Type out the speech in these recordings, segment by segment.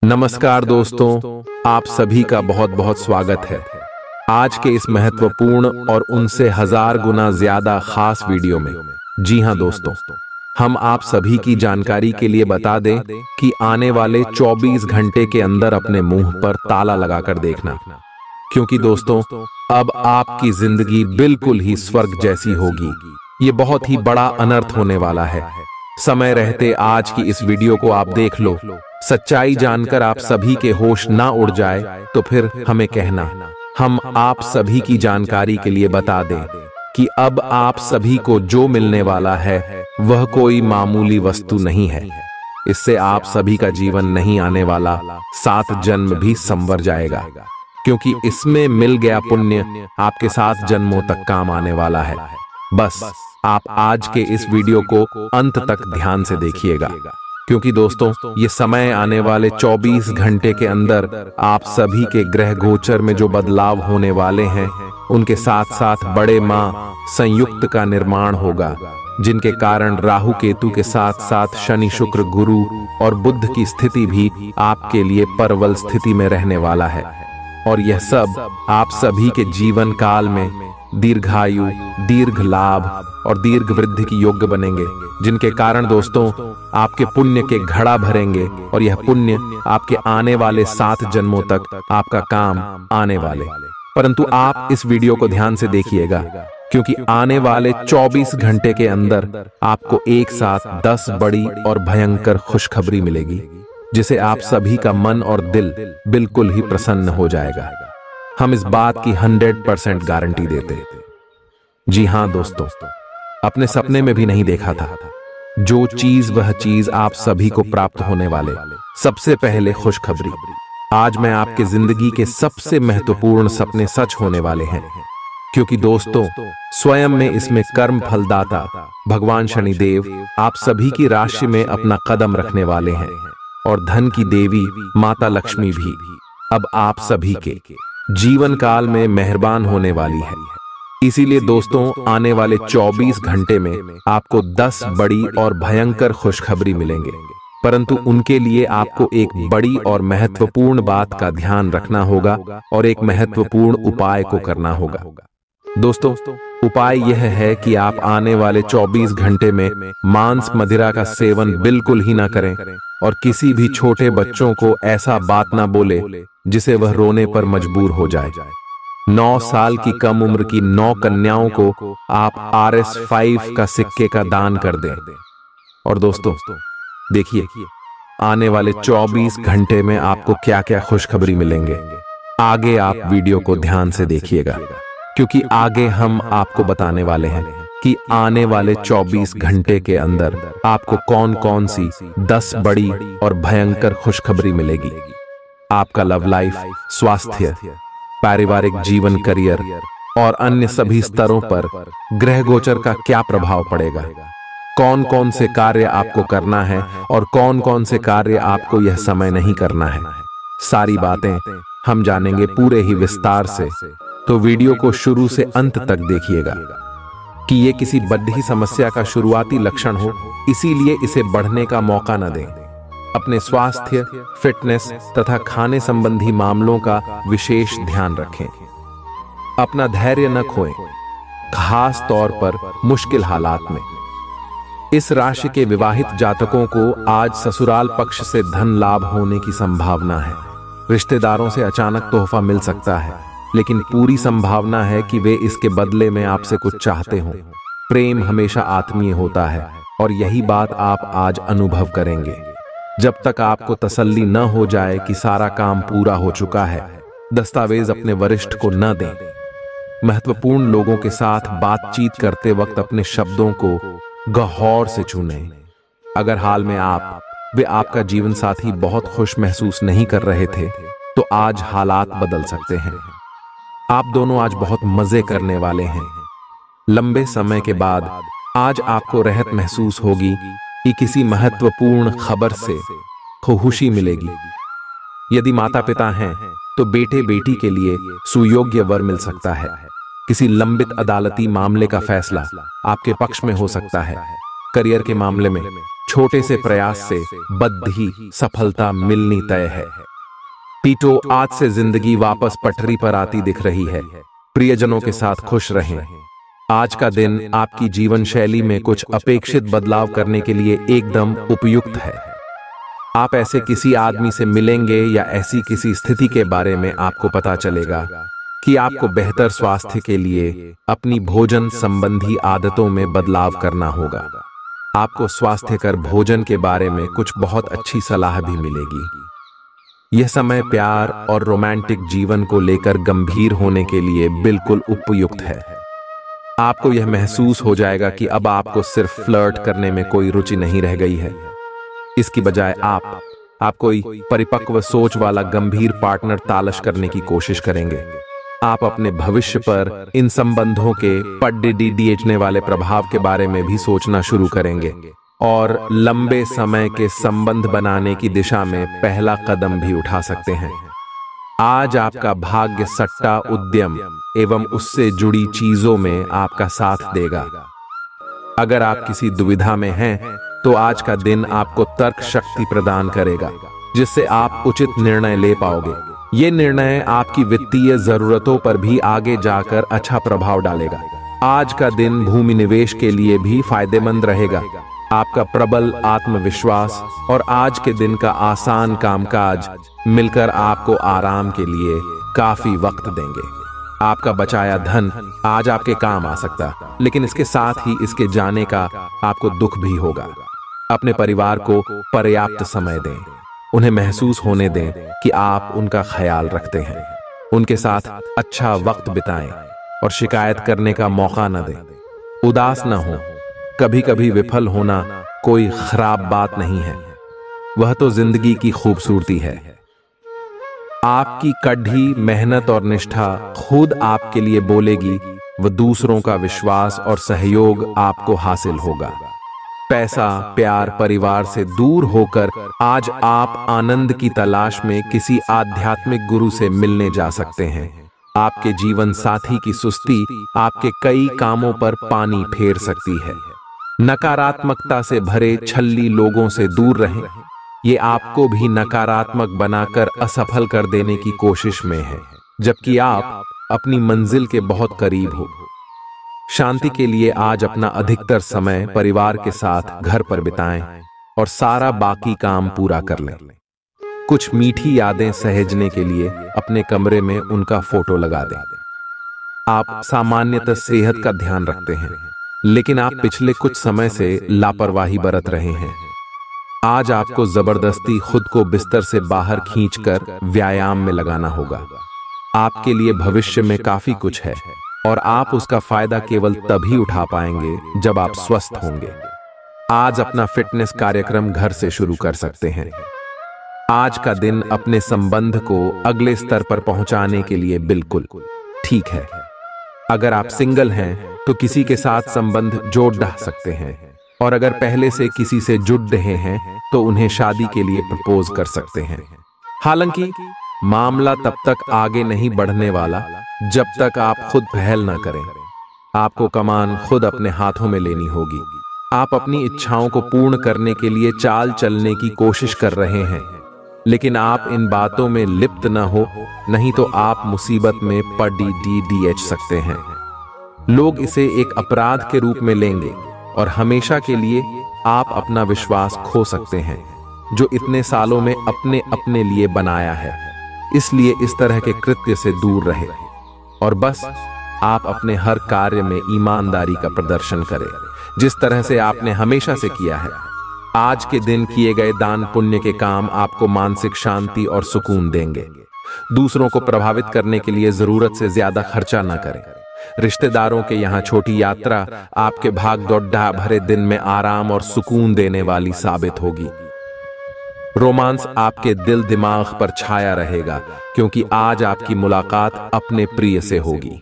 नमस्कार दोस्तों, आप सभी का बहुत बहुत स्वागत है आज के इस महत्वपूर्ण और उनसे 1000 गुना ज्यादा खास वीडियो में। जी हां दोस्तों, हम आप सभी की जानकारी के लिए बता दें कि आने वाले 24 घंटे के अंदर अपने मुंह पर ताला लगाकर देखना, क्योंकि दोस्तों अब आपकी जिंदगी बिल्कुल ही स्वर्ग जैसी होगी। ये बहुत ही बड़ा अनर्थ होने वाला है। समय रहते आज की इस वीडियो को आप देख लो। सच्चाई जानकर आप सभी के होश ना उड़ जाए तो फिर हमें कहना। हम आप सभी की जानकारी के लिए बता दें कि अब आप सभी को जो मिलने वाला है वह कोई मामूली वस्तु नहीं है। इससे आप सभी का जीवन नहीं आने वाला 7 जन्म भी संवर जाएगा, क्योंकि इसमें मिल गया पुण्य आपके 7 जन्मों तक काम आने वाला है। बस आप आज के इस वीडियो को अंत तक ध्यान से देखिएगा, क्योंकि दोस्तों ये समय आने वाले 24 घंटे के अंदर आप सभी के ग्रह गोचर में जो बदलाव होने वाले हैं उनके साथ साथ बड़े मां संयुक्त का निर्माण होगा, जिनके कारण राहु केतु के साथ साथ शनि शुक्र गुरु और बुध की स्थिति भी आपके लिए परवल स्थिति में रहने वाला है। और यह सब आप सभी के जीवन काल में दीर्घायु, दीर्घ लाभ और दीर्घ वृद्धि की योग्य बनेंगे, जिनके कारण दोस्तों आपके पुण्य के घड़ा भरेंगे और यह पुण्य आपके आने वाले 7 जन्मों तक आपका काम आने वाले। परंतु आप इस वीडियो को ध्यान से देखिएगा, क्योंकि आने वाले 24 घंटे के अंदर आपको एक साथ 10 बड़ी और भयंकर खुशखबरी मिलेगी, जिसे आप सभी का मन और दिल बिल्कुल ही प्रसन्न हो जाएगा। हम इस बात की 100% गारंटी देते। जी हां दोस्तों, अपने सपने में भी नहीं देखा था जो चीज वह चीज आप सभी को प्राप्त होने वाले। सबसे पहले खुशखबरी, आज मैं आपके जिंदगी के सबसे महत्वपूर्ण सपने सच होने वाले हैं, क्योंकि दोस्तों स्वयं में इसमें कर्म फलदाता भगवान शनिदेव आप सभी की राशि में अपना कदम रखने वाले हैं, और धन की देवी माता लक्ष्मी भी अब आप सभी के जीवन काल में मेहरबान होने वाली है। इसीलिए दोस्तों आने वाले 24 घंटे में आपको 10 बड़ी और भयंकर खुशखबरी मिलेंगे, परंतु उनके लिए आपको एक बड़ी और महत्वपूर्ण बात का ध्यान रखना होगा और एक महत्वपूर्ण उपाय को करना होगा। दोस्तों उपाय यह है कि आप आने वाले 24 घंटे में मांस मदिरा का सेवन बिल्कुल ही ना करें, और किसी भी छोटे बच्चों को ऐसा बात ना बोले जिसे वह रोने पर मजबूर हो जाए। 9 साल की कम उम्र की 9 कन्याओं को आप RS5 का सिक्के का दान कर दें। और दोस्तों देखिए आने वाले 24 घंटे में आपको क्या क्या खुशखबरी मिलेंगे। आगे आप वीडियो को ध्यान से देखिएगा, क्योंकि आगे हम आपको बताने वाले हैं कि आने वाले 24 घंटे के अंदर आपको कौन कौन सी 10 बड़ी और भयंकर खुशखबरी मिलेगी। आपका लव लाइफ, स्वास्थ्य, पारिवारिक जीवन, करियर और अन्य सभी स्तरों पर ग्रह गोचर का क्या प्रभाव पड़ेगा, कौन कौन से कार्य आपको करना है और कौन कौन से कार्य आपको यह समय नहीं करना है, सारी बातें हम जानेंगे पूरे ही विस्तार से। तो वीडियो को शुरू से अंत तक देखिएगा, कि ये किसी बड़ी समस्या का शुरुआती लक्षण हो, इसीलिए इसे बढ़ने का मौका न दें। अपने स्वास्थ्य, फिटनेस तथा खाने संबंधी मामलों का विशेष ध्यान रखें। अपना धैर्य न खोएं, खास तौर पर मुश्किल हालात में। इस राशि के विवाहित जातकों को आज ससुराल पक्ष से धन लाभ होने की संभावना है। रिश्तेदारों से अचानक तोहफा मिल सकता है, लेकिन पूरी संभावना है कि वे इसके बदले में आपसे कुछ चाहते हों। प्रेम हमेशा आत्मीय होता है, और यही बात आप आज अनुभव करेंगे। जब तक आपको तसल्ली न हो जाए कि सारा काम पूरा हो चुका है, दस्तावेज अपने वरिष्ठ को न दें। महत्वपूर्ण लोगों के साथ बातचीत करते वक्त अपने शब्दों को गौर से चुनें। अगर हाल में वे आपका जीवन साथी बहुत खुश महसूस नहीं कर रहे थे, तो आज हालात बदल सकते हैं। आप दोनों आज बहुत मजे करने वाले हैं। लंबे समय के बाद आज आपको राहत महसूस होगी कि किसी महत्वपूर्ण खबर से खुशी मिलेगी। यदि माता पिता हैं तो बेटे बेटी के लिए सुयोग्य वर मिल सकता है। किसी लंबित अदालती मामले का फैसला आपके पक्ष में हो सकता है। करियर के मामले में छोटे से प्रयास से बद्धी सफलता मिलनी तय है। पीटो, आज से जिंदगी वापस पटरी पर आती दिख रही है। प्रियजनों के साथ खुश रहें। आज का दिन आपकी जीवन शैली में कुछ अपेक्षित बदलाव करने के लिए एकदम उपयुक्त है। आप ऐसे किसी आदमी से मिलेंगे या ऐसी किसी स्थिति के बारे में आपको पता चलेगा कि आपको बेहतर स्वास्थ्य के लिए अपनी भोजन संबंधी आदतों में बदलाव करना होगा। आपको स्वास्थ्यकर भोजन के बारे में कुछ बहुत अच्छी सलाह भी मिलेगी। यह समय प्यार और रोमांटिक जीवन को लेकर गंभीर होने के लिए बिल्कुल उपयुक्त है। आपको यह महसूस हो जाएगा कि अब आपको सिर्फ फ्लर्ट करने में कोई रुचि नहीं रह गई है। इसकी बजाय आप कोई परिपक्व सोच वाला गंभीर पार्टनर तलाश करने की कोशिश करेंगे। आप अपने भविष्य पर इन संबंधों के पड़ने वाले प्रभाव के बारे में भी सोचना शुरू करेंगे और लंबे समय के संबंध बनाने की दिशा में पहला कदम भी उठा सकते हैं। आज आपका भाग्य सट्टा, उद्यम एवं उससे जुड़ी चीजों में आपका साथ देगा। अगर आप किसी दुविधा में हैं, तो आज का दिन आपको तर्क शक्ति प्रदान करेगा, जिससे आप उचित निर्णय ले पाओगे। ये निर्णय आपकी वित्तीय जरूरतों पर भी आगे जाकर अच्छा प्रभाव डालेगा। आज का दिन भूमि निवेश के लिए भी फायदेमंद रहेगा। आपका प्रबल आत्मविश्वास और आज के दिन का आसान कामकाज मिलकर आपको आराम के लिए काफी वक्त देंगे। आपका बचाया धन आज आपके काम आ सकता, लेकिन इसके साथ ही इसके जाने का आपको दुख भी होगा। अपने परिवार को पर्याप्त समय दें। उन्हें महसूस होने दें कि आप उनका ख्याल रखते हैं। उनके साथ अच्छा वक्त बिताएं और शिकायत करने का मौका न दें। उदास न हो। कभी कभी विफल होना कोई खराब बात नहीं है, वह तो जिंदगी की खूबसूरती है। आपकी कड़ी मेहनत और निष्ठा खुद आपके लिए बोलेगी, व दूसरों का विश्वास और सहयोग आपको हासिल होगा। पैसा, प्यार, परिवार से दूर होकर आज आप आनंद की तलाश में किसी आध्यात्मिक गुरु से मिलने जा सकते हैं। आपके जीवन साथी की सुस्ती आपके कई कामों पर पानी फेर सकती है। नकारात्मकता से भरे छल्ली लोगों से दूर रहें। ये आपको भी नकारात्मक बनाकर असफल कर देने की कोशिश में है, जबकि आप अपनी मंजिल के बहुत करीब हो। शांति के लिए आज अपना अधिकतर समय परिवार के साथ घर पर बिताएं और सारा बाकी काम पूरा कर लें। कुछ मीठी यादें सहेजने के लिए अपने कमरे में उनका फोटो लगा दें। आप सामान्यतः सेहत का ध्यान रखते हैं, लेकिन आप पिछले कुछ समय से लापरवाही बरत रहे हैं। आज आपको जबरदस्ती खुद को बिस्तर से बाहर खींचकर व्यायाम में लगाना होगा। आपके लिए भविष्य में काफी कुछ है और आप उसका फायदा केवल तभी उठा पाएंगे जब आप स्वस्थ होंगे। आज अपना फिटनेस कार्यक्रम घर से शुरू कर सकते हैं। आज का दिन अपने संबंध को अगले स्तर पर पहुंचाने के लिए बिल्कुल ठीक है। अगर आप सिंगल हैं तो किसी के साथ संबंध जोड़ डाल सकते हैं, और अगर पहले से किसी से जुड़ रहे हैं तो उन्हें शादी के लिए प्रपोज कर सकते हैं। हालांकि मामला तब तक आगे नहीं बढ़ने वाला जब तक आप खुद पहल न करें। आपको कमान खुद अपने हाथों में लेनी होगी। आप अपनी इच्छाओं को पूर्ण करने के लिए चाल चलने की कोशिश कर रहे हैं, लेकिन आप इन बातों में लिप्त न हो, नहीं तो आप मुसीबत में पड़ सकते हैं। लोग इसे एक अपराध के रूप में लेंगे और हमेशा के लिए आप अपना विश्वास खो सकते हैं, जो इतने सालों में अपने अपने लिए बनाया है। इसलिए इस तरह के कृत्य से दूर रहे और बस आप अपने हर कार्य में ईमानदारी का प्रदर्शन करें, जिस तरह से आपने हमेशा से किया है। आज के दिन किए गए दान पुण्य के काम आपको मानसिक शांति और सुकून देंगे। दूसरों को प्रभावित करने के लिए जरूरत से ज्यादा खर्चा न करें। रिश्तेदारों के यहाँ छोटी यात्रा आपके भाग दौड़ भरे दिन में आराम और सुकून देने वाली साबित होगी। रोमांस आपके दिल दिमाग पर छाया रहेगा, क्योंकि आज आपकी मुलाकात अपने प्रिय से होगी।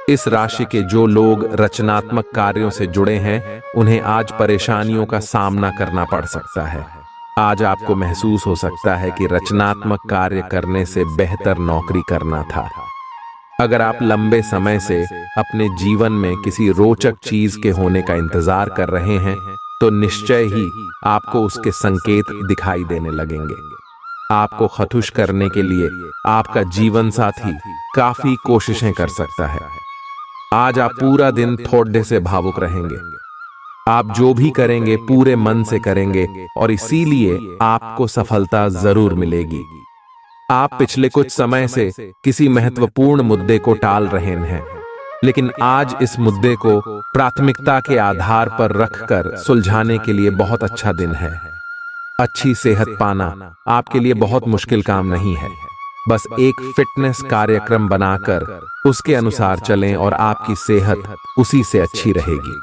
इस राशि के जो लोग रचनात्मक कार्यों से जुड़े हैं, उन्हें आज परेशानियों का सामना करना पड़ सकता है। आज आपको महसूस हो सकता है कि रचनात्मक कार्य करने से बेहतर नौकरी करना था। अगर आप लंबे समय से अपने जीवन में किसी रोचक चीज के होने का इंतजार कर रहे हैं, तो निश्चय ही आपको उसके संकेत दिखाई देने लगेंगे। आपको खुश करने के लिए आपका जीवन साथी काफी कोशिशें कर सकता है। आज आप पूरा दिन थोड़े से भावुक रहेंगे। आप जो भी करेंगे पूरे मन से करेंगे और इसीलिए आपको सफलता जरूर मिलेगी। आप पिछले कुछ समय से किसी महत्वपूर्ण मुद्दे को टाल रहे हैं, लेकिन आज इस मुद्दे को प्राथमिकता के आधार पर रखकर सुलझाने के लिए बहुत अच्छा दिन है। अच्छी सेहत पाना आपके लिए बहुत मुश्किल काम नहीं है। बस एक फिटनेस कार्यक्रम बनाकर उसके अनुसार चलें और आपकी सेहत उसी से अच्छी रहेगी।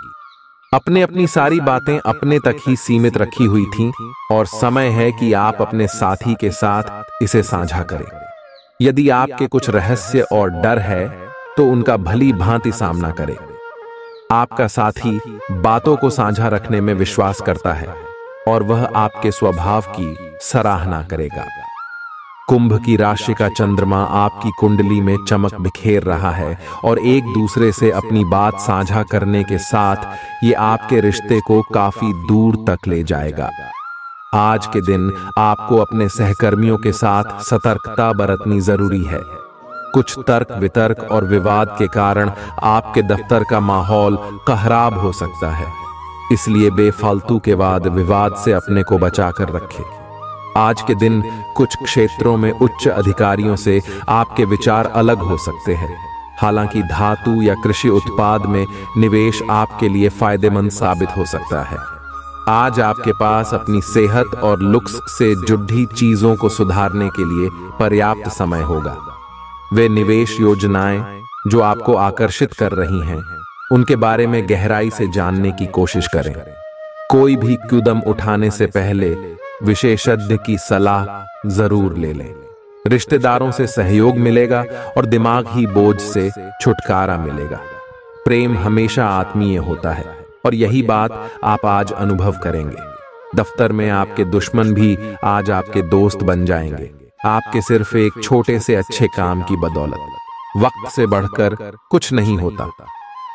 अपनी सारी बातें अपने तक ही सीमित रखी हुई थीं और समय है कि आप अपने साथी के साथ इसे साझा करें। यदि आपके कुछ रहस्य और डर है तो उनका भली भांति सामना करें। आपका साथी बातों को साझा रखने में विश्वास करता है और वह आपके स्वभाव की सराहना करेगा। कुंभ की राशि का चंद्रमा आपकी कुंडली में चमक बिखेर रहा है और एक दूसरे से अपनी बात साझा करने के साथ ये आपके रिश्ते को काफी दूर तक ले जाएगा। आज के दिन आपको अपने सहकर्मियों के साथ सतर्कता बरतनी जरूरी है। कुछ तर्क वितर्क और विवाद के कारण आपके दफ्तर का माहौल कहराब हो सकता है, इसलिए बेफालतू के वाद विवाद से अपने को बचाकर रखें। आज के दिन कुछ क्षेत्रों में उच्च अधिकारियों से आपके विचार अलग हो सकते हैं। हालांकि धातु या कृषि उत्पाद में निवेश आपके लिए फायदेमंद साबित हो सकता है। आज आपके पास अपनी सेहत और लुक्स से जुड़ी चीजों को सुधारने के लिए पर्याप्त समय होगा। वे निवेश योजनाएं जो आपको आकर्षित कर रही हैं, उनके बारे में गहराई से जानने की कोशिश करें। कोई भी कदम उठाने से पहले विशेषज्ञ की सलाह जरूर ले लें। रिश्तेदारों से सहयोग मिलेगा और दिमागी बोझ से छुटकारा मिलेगा। प्रेम हमेशा आत्मीय होता है और यही बात आप आज अनुभव करेंगे। दफ्तर में आपके दुश्मन भी आज आपके दोस्त बन जाएंगे, आपके सिर्फ एक छोटे से अच्छे काम की बदौलत। वक्त से बढ़कर कुछ नहीं होता,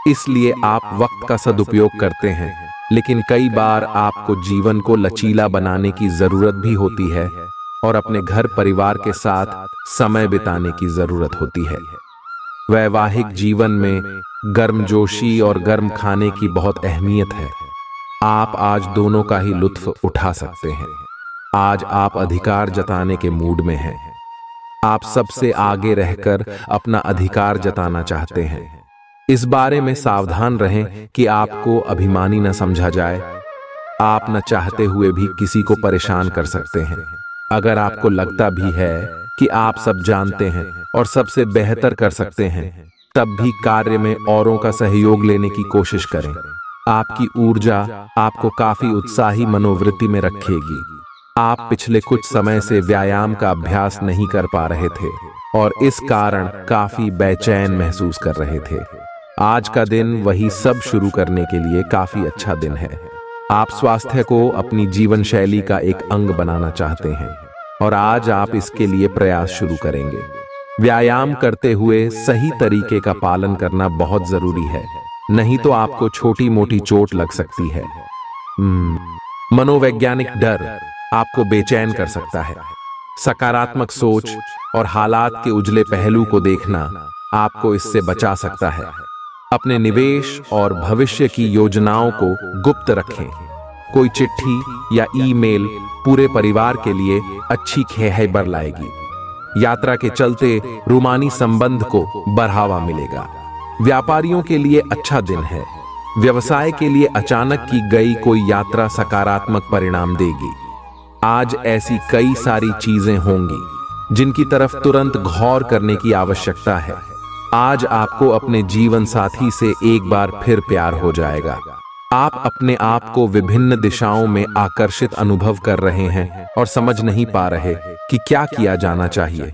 इसलिए आप वक्त का सदुपयोग करते हैं, लेकिन कई बार आपको जीवन को लचीला बनाने की जरूरत भी होती है और अपने घर परिवार के साथ समय बिताने की जरूरत होती है। वैवाहिक जीवन में गर्मजोशी और गर्म खाने की बहुत अहमियत है। आप आज दोनों का ही लुत्फ उठा सकते हैं। आज आप अधिकार जताने के मूड में हैं। आप सबसे आगे रहकर अपना अधिकार जताना चाहते हैं। इस बारे में सावधान रहें कि आपको अभिमानी न समझा जाए। आप न चाहते हुए भी किसी को परेशान कर सकते हैं। अगर आपको लगता भी है कि आप सब जानते हैं और सबसे बेहतर कर सकते हैं, तब भी कार्य में औरों का सहयोग लेने की कोशिश करें। आपकी ऊर्जा आपको काफी उत्साही मनोवृत्ति में रखेगी। आप पिछले कुछ समय से व्यायाम का अभ्यास नहीं कर पा रहे थे और इस कारण काफी बेचैन महसूस कर रहे थे। आज का दिन वही सब शुरू करने के लिए काफी अच्छा दिन है। आप स्वास्थ्य को अपनी जीवन शैली का एक अंग बनाना चाहते हैं और आज आप इसके लिए प्रयास शुरू करेंगे। व्यायाम करते हुए सही तरीके का पालन करना बहुत जरूरी है, नहीं तो आपको छोटी मोटी चोट लग सकती है। मनोवैज्ञानिक डर आपको बेचैन कर सकता है। सकारात्मक सोच और हालात के उजले पहलू को देखना आपको इससे बचा सकता है। अपने निवेश और भविष्य की योजनाओं को गुप्त रखें। कोई चिट्ठी या ईमेल पूरे परिवार के लिए अच्छी खबर लाएगी। यात्रा के चलते रूमानी संबंध को बढ़ावा मिलेगा। व्यापारियों के लिए अच्छा दिन है। व्यवसाय के लिए अचानक की गई कोई यात्रा सकारात्मक परिणाम देगी। आज ऐसी कई सारी चीजें होंगी जिनकी तरफ तुरंत गौर करने की आवश्यकता है। आज आपको अपने जीवन साथी से एक बार फिर प्यार हो जाएगा। आप अपने आप को विभिन्न दिशाओं में आकर्षित अनुभव कर रहे हैं और समझ नहीं पा रहे कि क्या किया जाना चाहिए।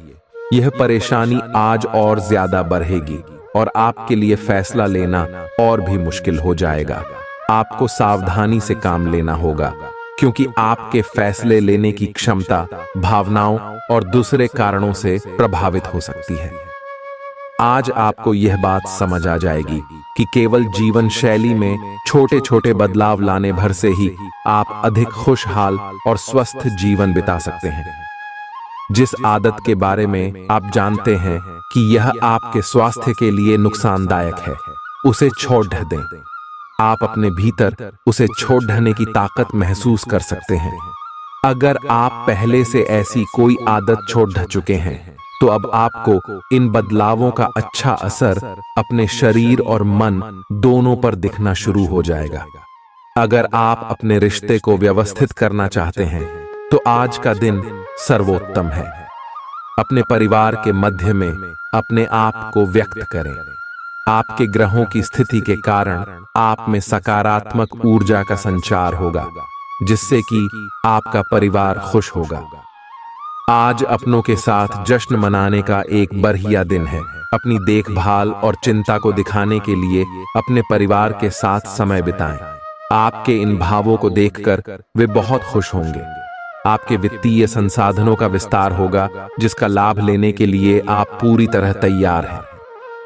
यह परेशानी आज और ज्यादा बढ़ेगी और आपके लिए फैसला लेना और भी मुश्किल हो जाएगा। आपको सावधानी से काम लेना होगा, क्योंकि आपके फैसले लेने की क्षमता भावनाओं और दूसरे कारणों से प्रभावित हो सकती है। आज आपको यह बात समझ आ जाएगी कि केवल जीवन शैली में छोटे छोटे बदलाव लाने भर से ही आप अधिक खुशहाल और स्वस्थ जीवन बिता सकते हैं। जिस आदत के बारे में आप जानते हैं कि यह आपके स्वास्थ्य के लिए नुकसानदायक है, उसे छोड़ दें। आप अपने भीतर उसे छोड़ने की ताकत महसूस कर सकते हैं। अगर आप पहले से ऐसी कोई आदत छोड़ चुके हैं तो अब आपको इन बदलावों का अच्छा असर अपने शरीर और मन दोनों पर दिखना शुरू हो जाएगा। अगर आप अपने रिश्ते को व्यवस्थित करना चाहते हैं तो आज का दिन सर्वोत्तम है। अपने परिवार के मध्य में अपने आप को व्यक्त करें। आपके ग्रहों की स्थिति के कारण आप में सकारात्मक ऊर्जा का संचार होगा, जिससे कि आपका परिवार खुश होगा। आज अपनों के साथ जश्न मनाने का एक बढ़िया दिन है। अपनी देखभाल और चिंता को दिखाने के लिए अपने परिवार के साथ समय बिताएं। आपके इन भावों को देखकर वे बहुत खुश होंगे। आपके वित्तीय संसाधनों का विस्तार होगा, जिसका लाभ लेने के लिए आप पूरी तरह तैयार हैं।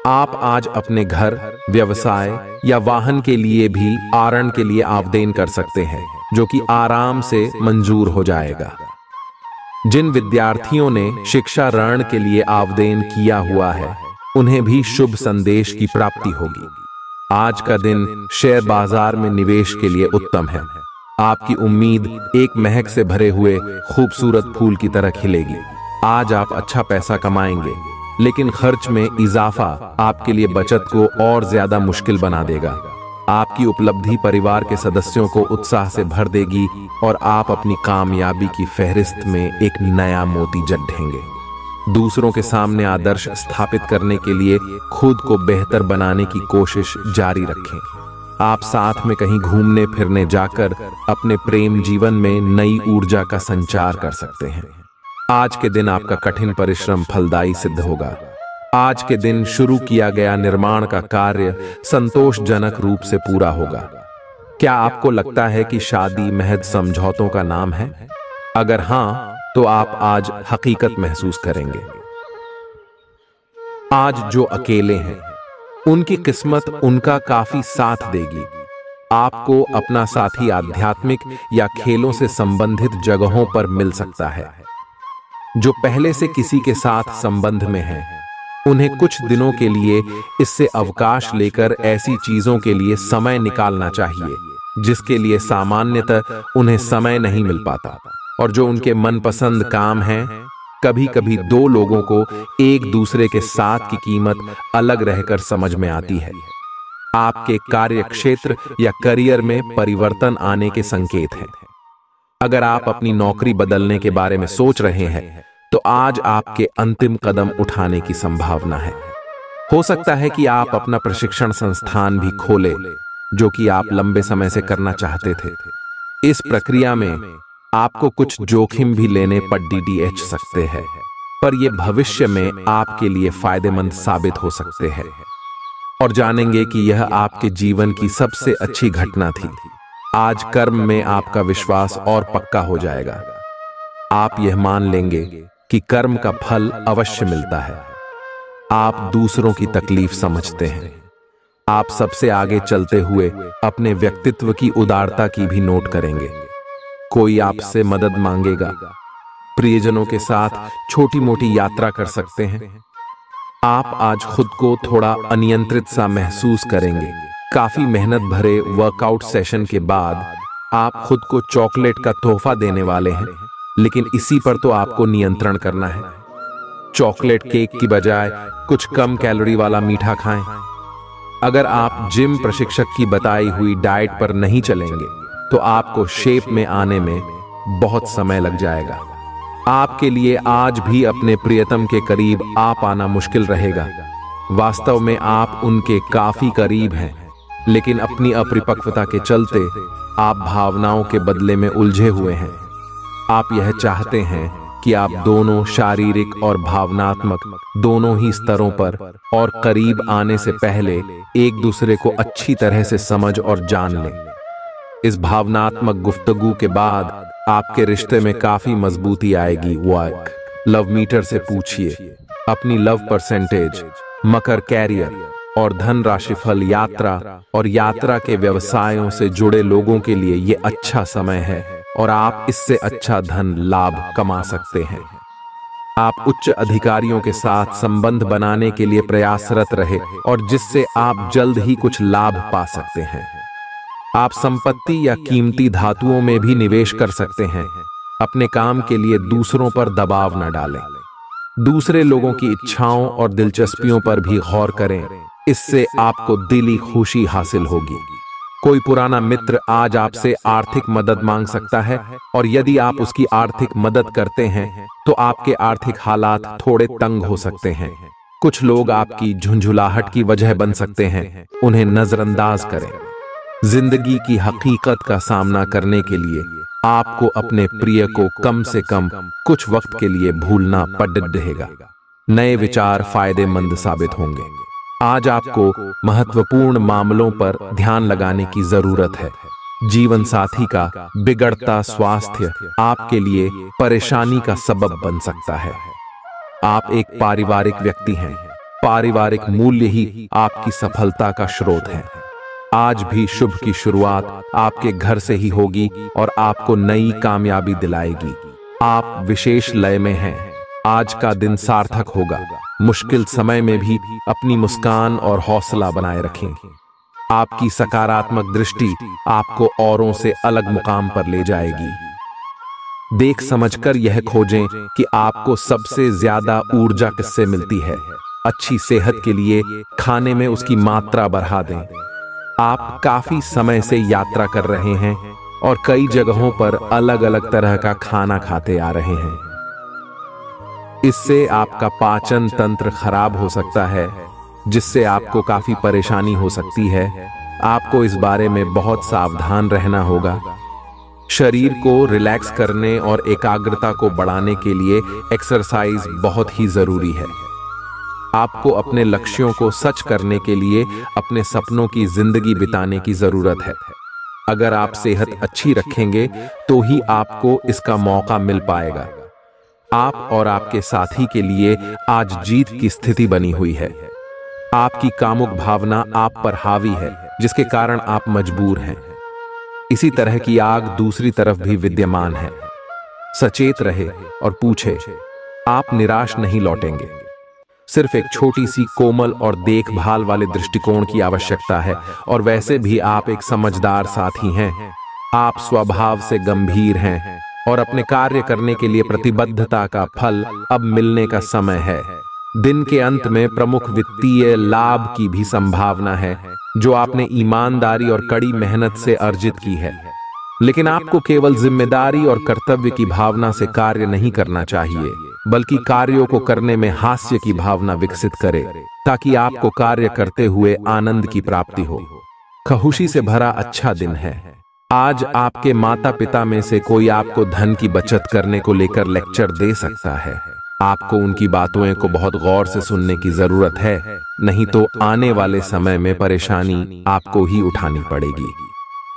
आप आज अपने घर, व्यवसाय या वाहन के लिए भी ऋण के लिए आवेदन कर सकते हैं, जो कि आराम से मंजूर हो जाएगा। जिन विद्यार्थियों ने शिक्षा ऋण के लिए आवेदन किया हुआ है, उन्हें भी शुभ संदेश की प्राप्ति होगी। आज का दिन शेयर बाजार में निवेश के लिए उत्तम है। आपकी उम्मीद एक महक से भरे हुए खूबसूरत फूल की तरह खिलेगी। आज आप अच्छा पैसा कमाएंगे, लेकिन खर्च में इजाफा आपके लिए बचत को और ज्यादा मुश्किल बना देगा। आपकी उपलब्धि परिवार के सदस्यों को उत्साह से भर देगी और आप अपनी कामयाबी की फहरिस्त में एक नया मोती जड़ेंगे। दूसरों के सामने आदर्श स्थापित करने के लिए खुद को बेहतर बनाने की कोशिश जारी रखें। आप साथ में कहीं घूमने फिरने जाकर अपने प्रेम जीवन में नई ऊर्जा का संचार कर सकते हैं। आज के दिन आपका कठिन परिश्रम फलदायी सिद्ध होगा। आज के दिन शुरू किया गया निर्माण का कार्य संतोषजनक रूप से पूरा होगा। क्या आपको लगता है कि शादी महज समझौतों का नाम है? अगर हां, तो आप आज हकीकत महसूस करेंगे। आज जो अकेले हैं, उनकी किस्मत उनका काफी साथ देगी। आपको अपना साथी आध्यात्मिक या खेलों से संबंधित जगहों पर मिल सकता है। जो पहले से किसी के साथ संबंध में हैं, उन्हें कुछ दिनों के लिए इससे अवकाश लेकर ऐसी चीजों के लिए समय निकालना चाहिए जिसके लिए सामान्यतः उन्हें समय नहीं मिल पाता। और जो उनके मनपसंद काम हैं, कभी कभी दो लोगों को एक दूसरे के साथ की कीमत अलग रहकर समझ में आती है। आपके कार्य क्षेत्र या करियर में परिवर्तन आने के संकेत हैं। अगर आप अपनी नौकरी बदलने के बारे में सोच रहे हैं, तो आज आपके अंतिम कदम उठाने की संभावना है। हो सकता है कि आप अपना प्रशिक्षण संस्थान भी खोलें, जो कि आप लंबे समय से करना चाहते थे। इस प्रक्रिया में आपको कुछ जोखिम भी लेने पड़ सकते हैं, पर यह भविष्य में आपके लिए फायदेमंद साबित हो सकते हैं। और जानेंगे कि यह आपके जीवन की सबसे अच्छी घटना थी। आज कर्म में आपका विश्वास और पक्का हो जाएगा। आप यह मान लेंगे कि कर्म का फल अवश्य मिलता है। आप दूसरों की तकलीफ समझते हैं। आप सबसे आगे चलते हुए अपने व्यक्तित्व की उदारता की भी नोट करेंगे। कोई आपसे मदद मांगेगा। प्रियजनों के साथ छोटी मोटी यात्रा कर सकते हैं। आप आज खुद को थोड़ा अनियंत्रित सा महसूस करेंगे। काफी मेहनत भरे वर्कआउट सेशन के बाद आप खुद को चॉकलेट का तोहफा देने वाले हैं, लेकिन इसी पर तो आपको नियंत्रण करना है। चॉकलेट केक की बजाय कुछ कम कैलोरी वाला मीठा खाएं। अगर आप जिम प्रशिक्षक की बताई हुई डाइट पर नहीं चलेंगे, तो आपको शेप में आने में बहुत समय लग जाएगा। आपके लिए आज भी अपने प्रियतम के करीब आ पाना मुश्किल रहेगा। वास्तव में आप उनके काफी करीब हैं, लेकिन अपनी अपरिपक्वता के चलते आप भावनाओं के बदले में उलझे हुए हैं। आप यह चाहते हैं कि आप दोनों शारीरिक और भावनात्मक दोनों ही स्तरों पर और करीब आने से पहले एक दूसरे को अच्छी तरह से समझ और जान लें। इस भावनात्मक गुफ्तगू के बाद आपके रिश्ते में काफी मजबूती आएगी। लव मीटर से पूछिए अपनी लव परसेंटेज, मकर कैरियर और धन राशिफल, यात्रा और यात्रा के व्यवसायों से जुड़े लोगों के लिए ये अच्छा समय है और आप इससे अच्छा धन लाभ कमा सकते हैं। आप उच्च अधिकारियों के साथ संबंध बनाने के लिए प्रयासरत रहे और जिससे आप जल्द ही कुछ लाभ पा सकते हैं। आप संपत्ति या कीमती धातुओं में भी निवेश कर सकते हैं। अपने काम के लिए दूसरों पर दबाव न डालें। दूसरे लोगों की इच्छाओं और दिलचस्पियों पर भी गौर करें, इससे आपको दिली खुशी हासिल होगी। कोई पुराना मित्र आज आपसे आर्थिक मदद मांग सकता है और यदि आप उसकी आर्थिक मदद करते हैं तो आपके आर्थिक हालात थोड़े तंग हो सकते हैं। कुछ लोग आपकी झुंझुलाहट की वजह बन सकते हैं, उन्हें नजरअंदाज करें। जिंदगी की हकीकत का सामना करने के लिए आपको अपने प्रिय को कम से कम कुछ वक्त के लिए भूलना पड़ रहेगा। नए विचार फायदेमंद साबित होंगे। आज आपको महत्वपूर्ण मामलों पर ध्यान लगाने की जरूरत है। जीवन साथी का बिगड़ता स्वास्थ्य आपके लिए परेशानी का सबब बन सकता है। आप एक पारिवारिक व्यक्ति हैं। पारिवारिक मूल्य ही आपकी सफलता का स्रोत है। आज भी शुभ की शुरुआत आपके घर से ही होगी और आपको नई कामयाबी दिलाएगी। आप विशेष लय में हैं। आज का दिन सार्थक होगा। मुश्किल समय में भी अपनी मुस्कान और हौसला बनाए रखें। आपकी सकारात्मक दृष्टि आपको औरों से अलग मुकाम पर ले जाएगी। देख समझकर यह खोजें कि आपको सबसे ज्यादा ऊर्जा किससे मिलती है। अच्छी सेहत के लिए खाने में उसकी मात्रा बढ़ा दें। आप काफी समय से यात्रा कर रहे हैं और कई जगहों पर अलग अलग तरह का खाना खाते आ रहे हैं। इससे आपका पाचन तंत्र खराब हो सकता है, जिससे आपको काफी परेशानी हो सकती है। आपको इस बारे में बहुत सावधान रहना होगा। शरीर को रिलैक्स करने और एकाग्रता को बढ़ाने के लिए एक्सरसाइज बहुत ही जरूरी है। आपको अपने लक्ष्यों को सच करने के लिए अपने सपनों की जिंदगी बिताने की जरूरत है। अगर आप सेहत अच्छी रखेंगे तो ही आपको इसका मौका मिल पाएगा। आप और आपके साथी के लिए आज जीत की स्थिति बनी हुई है। आपकी कामुक भावना आप पर हावी है, जिसके कारण आप मजबूर हैं। इसी तरह की आग दूसरी तरफ भी विद्यमान है। सचेत रहे और पूछे, आप निराश नहीं लौटेंगे। सिर्फ एक छोटी सी कोमल और देखभाल वाले दृष्टिकोण की आवश्यकता है और वैसे भी आप एक समझदार साथी हैं। आप स्वभाव से गंभीर हैं और अपने कार्य करने के लिए प्रतिबद्धता का फल अब मिलने का समय है। दिन के अंत में प्रमुख वित्तीय लाभ की भी संभावना है, जो आपने ईमानदारी और कड़ी मेहनत से अर्जित की है। लेकिन आपको केवल जिम्मेदारी और कर्तव्य की भावना से कार्य नहीं करना चाहिए, बल्कि कार्यों को करने में हास्य की भावना विकसित करे, ताकि आपको कार्य करते हुए आनंद की प्राप्ति हो। खुशी से भरा अच्छा दिन है। आज आपके माता पिता में से कोई आपको धन की बचत करने को लेकर लेक्चर दे सकता है। आपको उनकी बातों को बहुत गौर से सुनने की जरूरत है, नहीं तो आने वाले समय में परेशानी आपको ही उठानी पड़ेगी।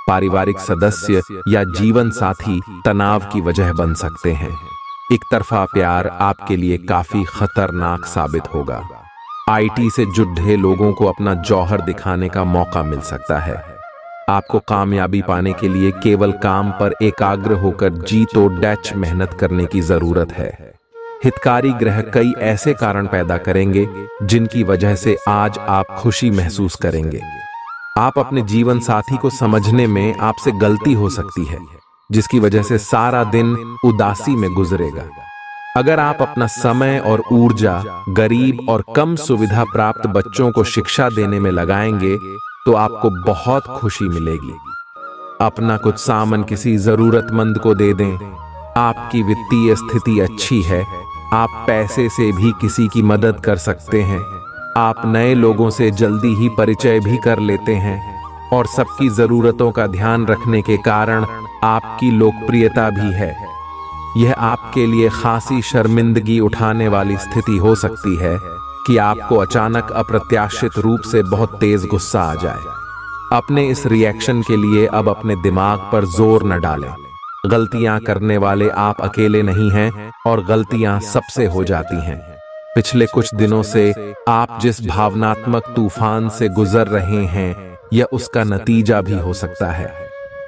पारिवारिक सदस्य या जीवन साथी तनाव की वजह बन सकते हैं। एक तरफा प्यार आपके लिए काफी खतरनाक साबित होगा। आईटी से जुड़े लोगों को अपना जौहर दिखाने का मौका मिल सकता है। आपको कामयाबी पाने के लिए केवल काम पर एकाग्र होकर जी तोड़ डैच मेहनत करने की जरूरत है। हितकारी ग्रह कई ऐसे कारण पैदा करेंगे जिनकी वजह से आज आप खुशी महसूस करेंगे। आप अपने जीवन साथी को समझने में आपसे गलती हो सकती है, जिसकी वजह से सारा दिन उदासी में गुजरेगा। अगर आप अपना समय और ऊर्जा गरीब और कम सुविधा प्राप्त बच्चों को शिक्षा देने में लगाएंगे तो आपको बहुत खुशी मिलेगी। अपना कुछ सामान किसी जरूरतमंद को दे दें। आपकी वित्तीय स्थिति अच्छी है। आप पैसे से भी किसी की मदद कर सकते हैं। आप नए लोगों से जल्दी ही परिचय भी कर लेते हैं और सबकी जरूरतों का ध्यान रखने के कारण आपकी लोकप्रियता भी है। यह आपके लिए खासी शर्मिंदगी उठाने वाली स्थिति हो सकती है कि आपको अचानक अप्रत्याशित रूप से बहुत तेज गुस्सा आ जाए। अपने इस रिएक्शन के लिए अब अपने दिमाग पर जोर न डालें। गलतियां करने वाले आप अकेले नहीं हैं और गलतियां सबसे हो जाती हैं। पिछले कुछ दिनों से आप जिस भावनात्मक तूफान से गुजर रहे हैं, यह उसका नतीजा भी हो सकता है।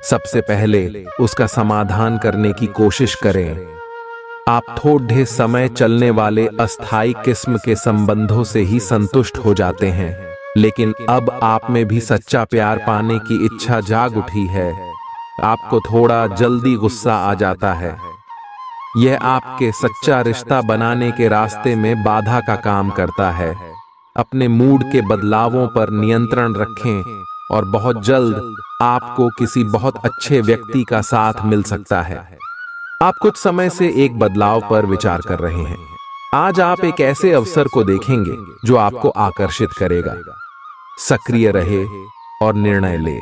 सबसे पहले उसका समाधान करने की कोशिश करें। आप थोड़े समय चलने वाले अस्थायी किस्म के संबंधों से ही संतुष्ट हो जाते हैं, लेकिन अब आप में भी सच्चा प्यार पाने की इच्छा जाग उठी है। आपको थोड़ा जल्दी गुस्सा आ जाता है। यह आपके सच्चा रिश्ता बनाने के रास्ते में बाधा का काम करता है। अपने मूड के बदलावों पर नियंत्रण रखें और बहुत जल्द आपको किसी बहुत अच्छे व्यक्ति का साथ मिल सकता है। आप कुछ समय से एक बदलाव पर विचार कर रहे हैं। आज आप एक ऐसे अवसर को देखेंगे जो आपको आकर्षित करेगा। सक्रिय रहे और निर्णय ले।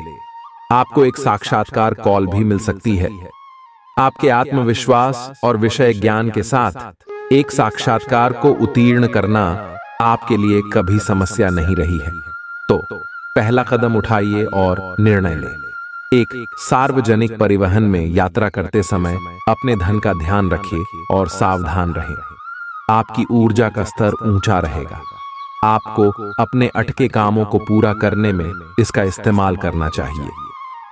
आपको एक साक्षात्कार कॉल भी मिल सकती है। आपके आत्मविश्वास और विषय ज्ञान के साथ एक साक्षात्कार को उत्तीर्ण करना आपके लिए कभी समस्या नहीं रही है। तो पहला कदम उठाइए और निर्णय लें। एक सार्वजनिक परिवहन में यात्रा करते समय अपने धन का ध्यान रखिए और सावधान रहें। आपकी ऊर्जा का स्तर ऊंचा रहेगा। आपको अपने अटके कामों को पूरा करने में इसका इस्तेमाल करना चाहिए।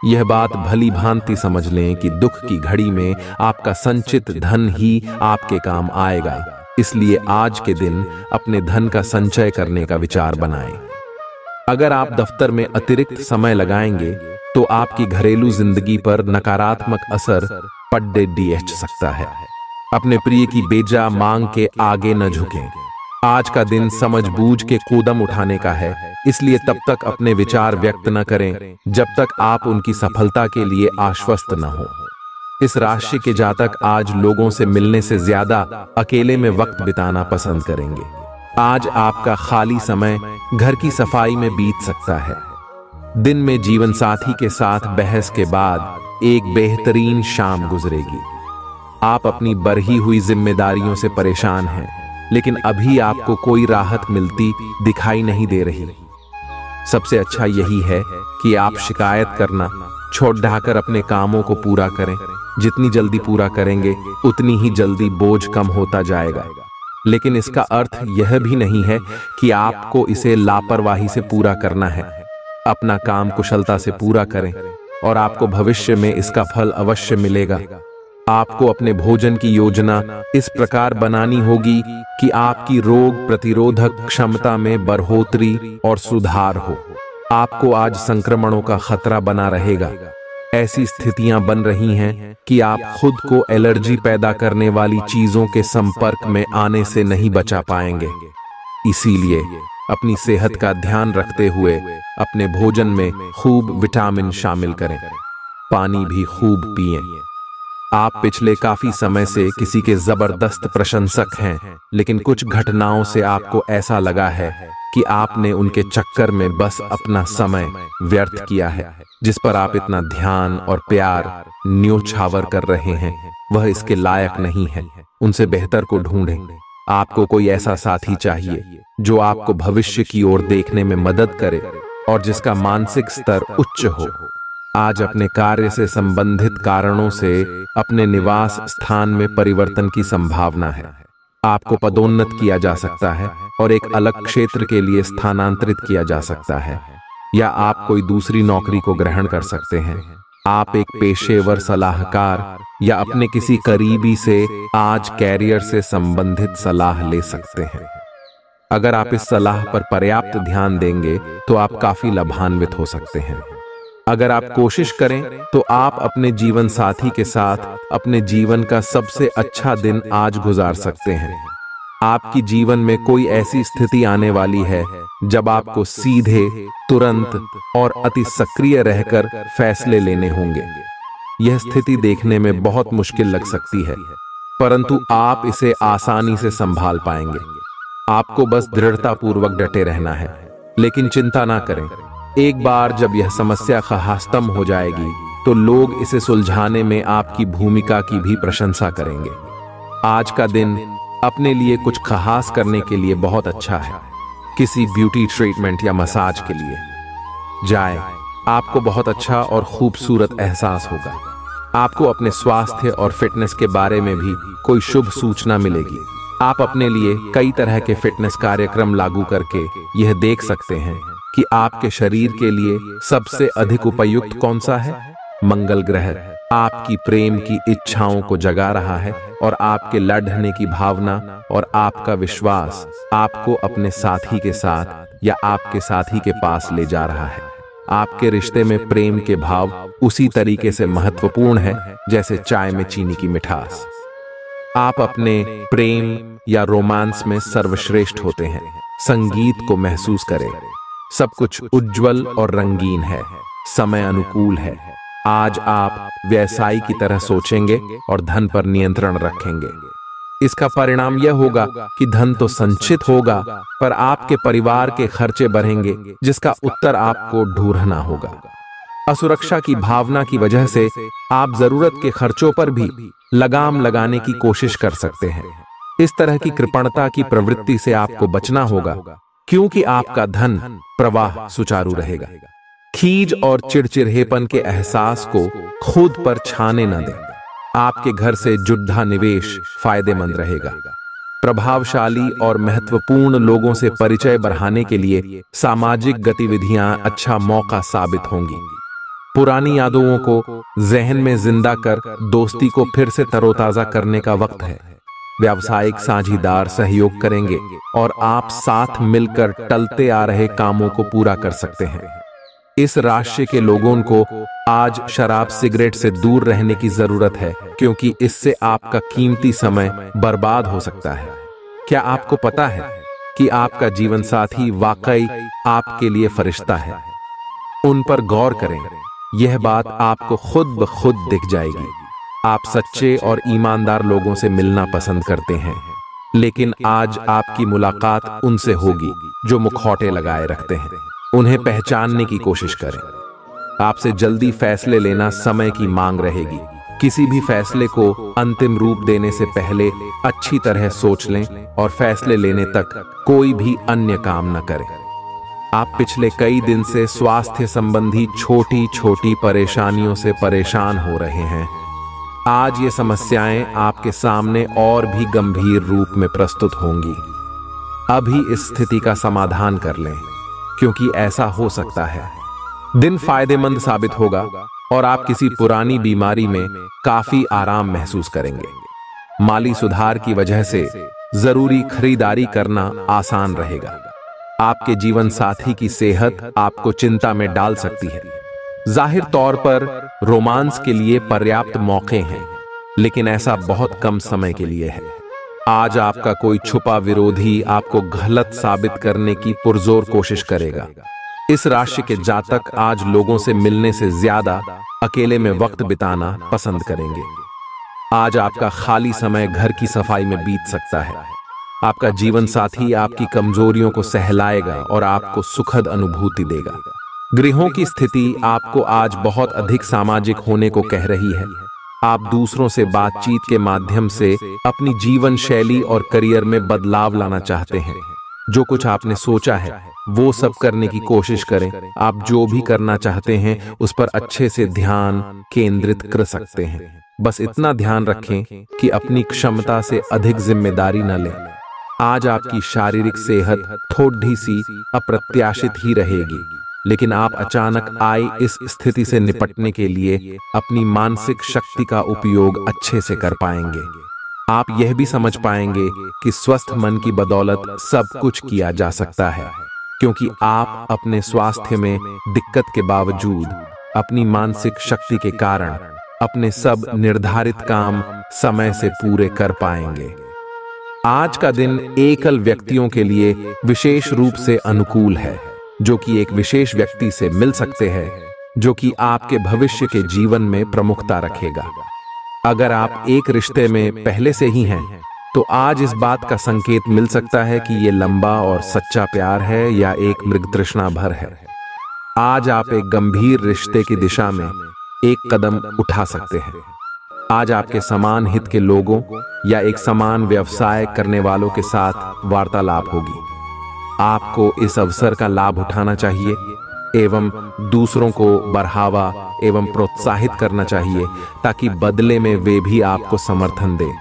यह बात भली भांति समझ लें कि दुख की घड़ी में आपका संचित धन ही आपके काम आएगा। इसलिए आज के दिन अपने धन का संचय करने का विचार बनाएं। अगर आप दफ्तर में अतिरिक्त समय लगाएंगे तो आपकी घरेलू जिंदगी पर नकारात्मक असर पड़ सकता है। अपने प्रिय की बेजा मांग के आगे न झुकें। आज का दिन समझबूझ के कदम उठाने का है, इसलिए तब तक अपने विचार व्यक्त न करें जब तक आप उनकी सफलता के लिए आश्वस्त न हो। इस राशि के जातक आज लोगों से मिलने से ज्यादा अकेले में वक्त बिताना पसंद करेंगे। आज आपका खाली समय घर की सफाई में बीत सकता है। दिन में जीवन साथी के साथ बहस के बाद एक बेहतरीन शाम गुजरेगी। आप अपनी बढ़ी हुई जिम्मेदारियों से परेशान हैं, लेकिन अभी आपको कोई राहत मिलती दिखाई नहीं दे रही। सबसे अच्छा यही है कि आप शिकायत करना छोड़ ढाकर अपने कामों को पूरा करें। जितनी जल्दी पूरा करेंगे उतनी ही जल्दी बोझ कम होता जाएगा। लेकिन इसका अर्थ यह भी नहीं है कि आपको इसे लापरवाही से पूरा करना है। अपना काम कुशलता से पूरा करें और आपको भविष्य में इसका फल अवश्य मिलेगा। आपको अपने भोजन की योजना इस प्रकार बनानी होगी कि आपकी रोग प्रतिरोधक क्षमता में बढ़ोतरी और सुधार हो। आपको आज संक्रमणों का खतरा बना रहेगा। ऐसी स्थितियां बन रही हैं कि आप खुद को एलर्जी पैदा करने वाली चीजों के संपर्क में आने से नहीं बचा पाएंगे। इसीलिए अपनी सेहत का ध्यान रखते हुए अपने भोजन में खूब विटामिन शामिल करें। पानी भी खूब पिएं। आप पिछले काफी समय से किसी के जबरदस्त प्रशंसक हैं, लेकिन कुछ घटनाओं से आपको ऐसा लगा है कि आपने उनके चक्कर में बस अपना समय व्यर्थ किया है। जिस पर आप इतना ध्यान और प्यार न्योछावर कर रहे हैं, वह इसके लायक नहीं है। उनसे बेहतर को ढूंढें। आपको कोई ऐसा साथी चाहिए जो आपको भविष्य की ओर देखने में मदद करे और जिसका मानसिक स्तर उच्च हो। आज अपने कार्य से संबंधित कारणों से अपने निवास स्थान में परिवर्तन की संभावना है। आपको पदोन्नत किया जा सकता है और एक अलग क्षेत्र के लिए स्थानांतरित किया जा सकता है, या आप कोई दूसरी नौकरी को ग्रहण कर सकते हैं। आप एक पेशेवर सलाहकार या अपने किसी करीबी से आज कैरियर से संबंधित सलाह ले सकते हैं। अगर आप इस सलाह पर पर्याप्त ध्यान देंगे तो आप काफी लाभान्वित हो सकते हैं। अगर आप कोशिश करें तो आप अपने जीवन साथी के साथ अपने जीवन का सबसे अच्छा दिन आज गुजार सकते हैं। आपकी जीवन में कोई ऐसी स्थिति आने वाली है जब आपको सीधे, तुरंत और अति सक्रिय रहकर फैसले लेने होंगे। यह स्थिति देखने में बहुत मुश्किल लग सकती है, परंतु आप इसे आसानी से संभाल पाएंगे। आपको बस दृढ़तापूर्वक डटे रहना है, लेकिन चिंता ना करें। एक बार जब यह समस्या खत्म हो जाएगी तो लोग इसे सुलझाने में आपकी भूमिका की भी प्रशंसा करेंगे। आज का दिन अपने लिए कुछ खास करने के लिए बहुत अच्छा है। किसी ब्यूटी ट्रीटमेंट या मसाज के लिए जाएं। आपको बहुत अच्छा और खूबसूरत एहसास होगा। आपको अपने स्वास्थ्य और फिटनेस के बारे में भी कोई शुभ सूचना मिलेगी। आप अपने लिए कई तरह के फिटनेस कार्यक्रम लागू करके यह देख सकते हैं कि आपके शरीर के लिए सबसे अधिक उपयुक्त कौन सा है। मंगल ग्रह आपकी प्रेम की इच्छाओं को जगा रहा है और आपके लड़ने की भावना और आपका विश्वास आपको अपने साथी के साथ या आपके साथी के पास ले जा रहा है। आपके रिश्ते में प्रेम के भाव उसी तरीके से महत्वपूर्ण है जैसे चाय में चीनी की मिठास। आप अपने प्रेम या रोमांस में सर्वश्रेष्ठ होते हैं। संगीत को महसूस करें। सब कुछ उज्जवल और रंगीन है। समय अनुकूल है। आज आप व्यवसायी की तरह सोचेंगे और धन पर नियंत्रण रखेंगे। इसका परिणाम यह होगा कि धन तो संचित होगा, पर आपके परिवार के खर्चे बढ़ेंगे, जिसका उत्तर आपको ढूंढना होगा। असुरक्षा की भावना की वजह से आप जरूरत के खर्चों पर भी लगाम लगाने की कोशिश कर सकते हैं। इस तरह की कृपणता की प्रवृत्ति से आपको बचना होगा, क्योंकि आपका धन प्रवाह सुचारू रहेगा। खीज और चिड़चिड़ेपन के एहसास को खुद पर छाने न दें। आपके घर से जुड़ा निवेश फायदेमंद रहेगा। प्रभावशाली और महत्वपूर्ण लोगों से परिचय बढ़ाने के लिए सामाजिक गतिविधियां अच्छा मौका साबित होंगी। पुरानी यादों को जहन में जिंदा कर दोस्ती को फिर से तरोताजा करने का वक्त है। व्यावसायिक साझीदार सहयोग करेंगे और आप साथ मिलकर टलते आ रहे कामों को पूरा कर सकते हैं। इस राशि के लोगों को आज शराब सिगरेट से दूर रहने की जरूरत है, क्योंकि इससे आपका कीमती समय बर्बाद हो सकता है। क्या आपको पता है कि आपका जीवन साथी वाकई आपके लिए फरिश्ता है? उन पर गौर करें। यह बात आपको खुद ब खुद दिख जाएगी। आप सच्चे और ईमानदार लोगों से मिलना पसंद करते हैं, लेकिन आज आपकी मुलाकात उनसे होगी जो मुखौटे लगाए रखते हैं। उन्हें पहचानने की कोशिश करें। आपसे जल्दी फैसले लेना समय की मांग रहेगी। किसी भी फैसले को अंतिम रूप देने से पहले अच्छी तरह सोच लें और फैसले लेने तक कोई भी अन्य काम न करें। आप पिछले कई दिन से स्वास्थ्य संबंधी छोटी छोटी परेशानियों से परेशान हो रहे हैं। आज ये समस्याएं आपके सामने और भी गंभीर रूप में प्रस्तुत होंगी। अभी इस स्थिति का समाधान कर लें, क्योंकि ऐसा हो सकता है दिन फायदेमंद साबित होगा और आप किसी पुरानी बीमारी में काफी आराम महसूस करेंगे। माली सुधार की वजह से जरूरी खरीदारी करना आसान रहेगा। आपके जीवन साथी की सेहत आपको चिंता में डाल सकती है। जाहिर तौर पर रोमांस के लिए पर्याप्त मौके हैं, लेकिन ऐसा बहुत कम समय के लिए है। आज आपका कोई छुपा विरोधी आपको गलत साबित करने की पुरजोर कोशिश करेगा। इस राशि के जातक आज लोगों से मिलने से ज्यादा अकेले में वक्त बिताना पसंद करेंगे। आज आपका खाली समय घर की सफाई में बीत सकता है। आपका जीवन साथी आपकी कमजोरियों को सहलाएगा और आपको सुखद अनुभूति देगा। गृहों की स्थिति आपको आज बहुत अधिक सामाजिक होने को कह रही है। आप दूसरों से बातचीत के माध्यम से अपनी जीवन शैली और करियर में बदलाव लाना चाहते हैं। जो कुछ आपने सोचा है वो सब करने की कोशिश करें। आप जो भी करना चाहते हैं उस पर अच्छे से ध्यान केंद्रित कर सकते हैं। बस इतना ध्यान रखें कि अपनी क्षमता से अधिक जिम्मेदारी न लें। आज आपकी शारीरिक सेहत थोड़ी सी अप्रत्याशित ही रहेगी, लेकिन आप अचानक आई इस स्थिति से निपटने के लिए अपनी मानसिक शक्ति का उपयोग अच्छे से कर पाएंगे। आप यह भी समझ पाएंगे कि स्वस्थ मन की बदौलत सब कुछ किया जा सकता है, क्योंकि आप अपने स्वास्थ्य में दिक्कत के बावजूद अपनी मानसिक शक्ति के कारण अपने सब निर्धारित काम समय से पूरे कर पाएंगे। आज का दिन एकल व्यक्तियों के लिए विशेष रूप से अनुकूल है, जो कि एक विशेष व्यक्ति से मिल सकते हैं, जो कि आपके भविष्य के जीवन में प्रमुखता रखेगा। अगर आप एक रिश्ते में पहले से ही हैं, तो आज इस बात का संकेत मिल सकता है कि ये लंबा और सच्चा प्यार है या एक मृग तृष्णा भर है। आज आप एक गंभीर रिश्ते की दिशा में एक कदम उठा सकते हैं। आज आपके समान हित के लोगों या एक समान व्यवसाय करने वालों के साथ वार्तालाप होगी। आपको इस अवसर का लाभ उठाना चाहिए एवं दूसरों को बढ़ावा एवं प्रोत्साहित करना चाहिए, ताकि बदले में वे भी आपको समर्थन दें।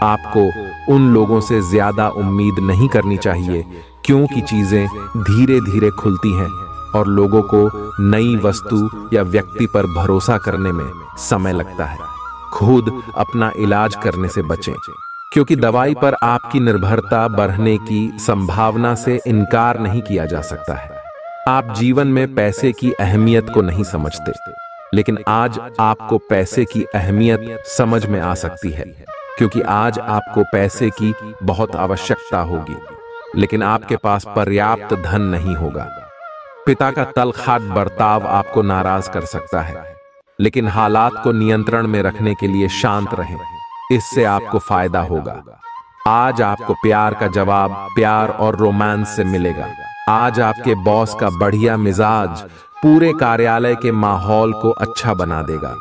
आपको उन लोगों से ज्यादा उम्मीद नहीं करनी चाहिए, क्योंकि चीजें धीरे धीरे खुलती हैं और लोगों को नई वस्तु या व्यक्ति पर भरोसा करने में समय लगता है। खुद अपना इलाज करने से बचें, क्योंकि दवाई पर आपकी निर्भरता बढ़ने की संभावना से इनकार नहीं किया जा सकता है। आप जीवन में पैसे की अहमियत को नहीं समझते, लेकिन आज आपको पैसे की अहमियत समझ में आ सकती है, क्योंकि आज आपको पैसे की बहुत आवश्यकता होगी, लेकिन आपके पास पर्याप्त धन नहीं होगा। पिता का तलखाट बर्ताव आपको नाराज कर सकता है, लेकिन हालात को नियंत्रण में रखने के लिए शांत रहें, इससे आपको फायदा होगा। आज आपको प्यार का जवाब प्यार और रोमांस से मिलेगा। आज आपके बॉस का बढ़िया मिजाज पूरे कार्यालय के माहौल को अच्छा बना देगा।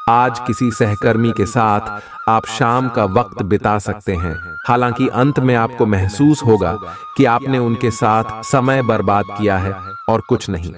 आज किसी सहकर्मी के साथ आप शाम का वक्त बिता सकते हैं, हालांकि अंत में आपको महसूस होगा कि आपने उनके साथ समय बर्बाद किया है और कुछ नहीं।